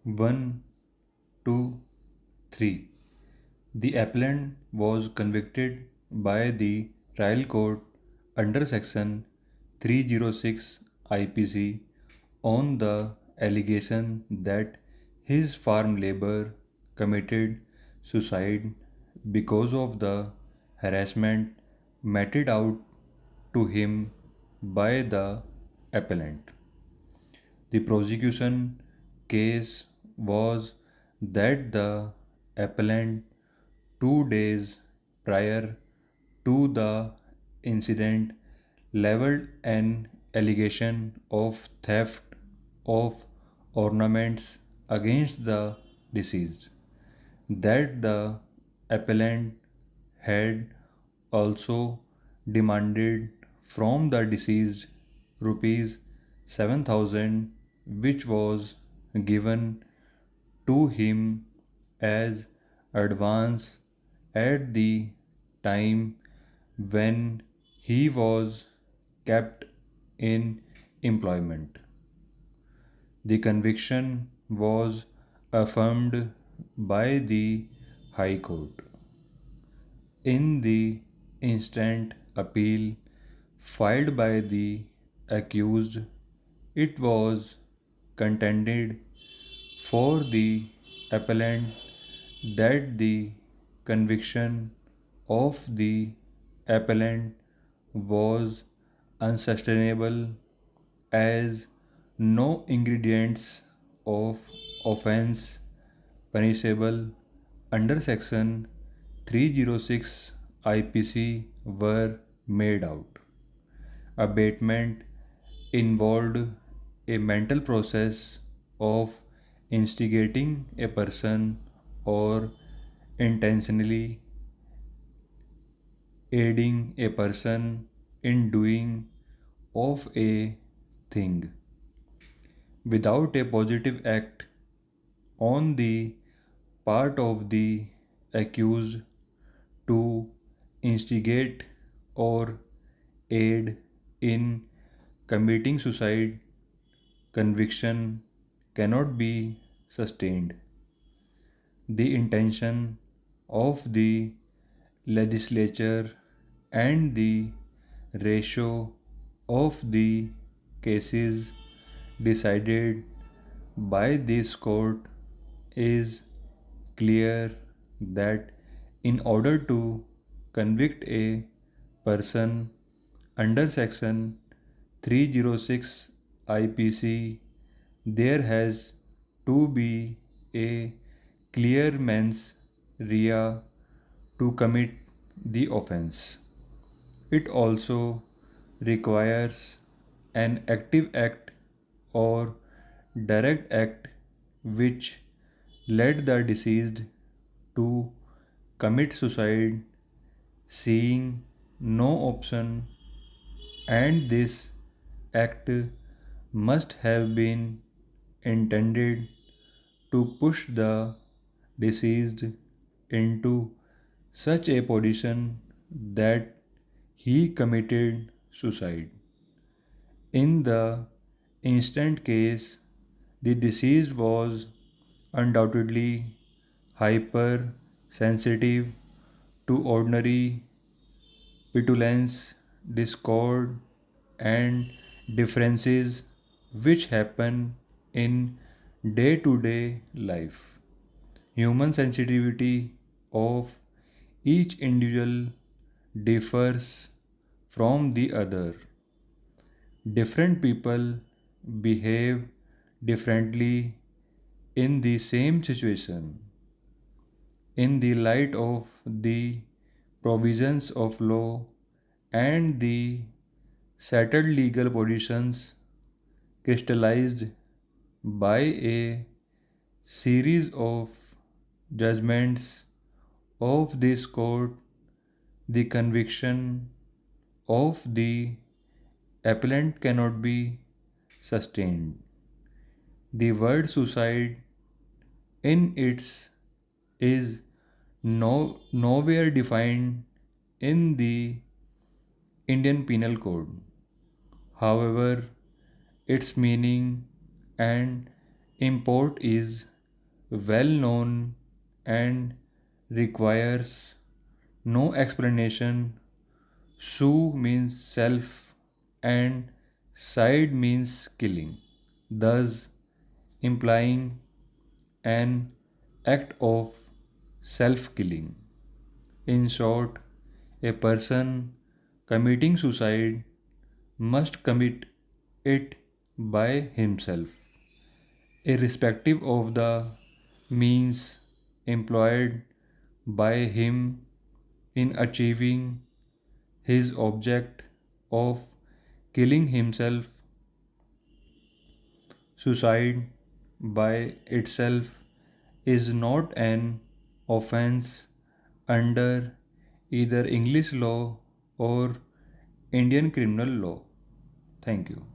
1, 2, 3. The appellant was convicted by the trial court under section 306 IPC on the allegation that his farm labor committed suicide because of the harassment meted out to him by the appellant. The prosecution case was that the appellant 2 days prior to the incident leveled an allegation of theft of ornaments against the deceased, that the appellant had also demanded from the deceased rupees 7,000, which was given to him as advance at the time when he was kept in employment. The conviction was affirmed by the High Court. In the instant appeal filed by the accused, it was contended for the appellant that the conviction of the appellant was unsustainable as no ingredients of offense punishable under section 306 IPC were made out. Abatement involved a mental process of instigating a person or intentionally aiding a person in doing of a thing without a positive act on the part of the accused to instigate or aid in committing suicide, conviction cannot be sustained. The intention of the legislature and the ratio of the cases decided by this court is clear that in order to convict a person under section 306 IPC, there has to be a clear mens rea to commit the offense. It also requires an active act or direct act which led the deceased to commit suicide, seeing no option, and this act must have been intended to push the deceased into such a position that he committed suicide. In the instant case, the deceased was undoubtedly hypersensitive to ordinary petulance, discord, and differences which happen in day to day life. Human sensitivity of each individual differs from the other. Different people behave differently in the same situation. In the light of the provisions of law and the settled legal positions crystallized by a series of judgments of this court, the conviction of the appellant cannot be sustained. The word suicide in its is nowhere defined in the Indian Penal Code. However, its meaning and import is well known and requires no explanation. Su means self and side means killing, thus implying an act of self killing. In short, a person committing suicide must commit it by himself, irrespective of the means employed by him in achieving his object of killing himself. Suicide by itself is not an offense under either English law or Indian criminal law. Thank you.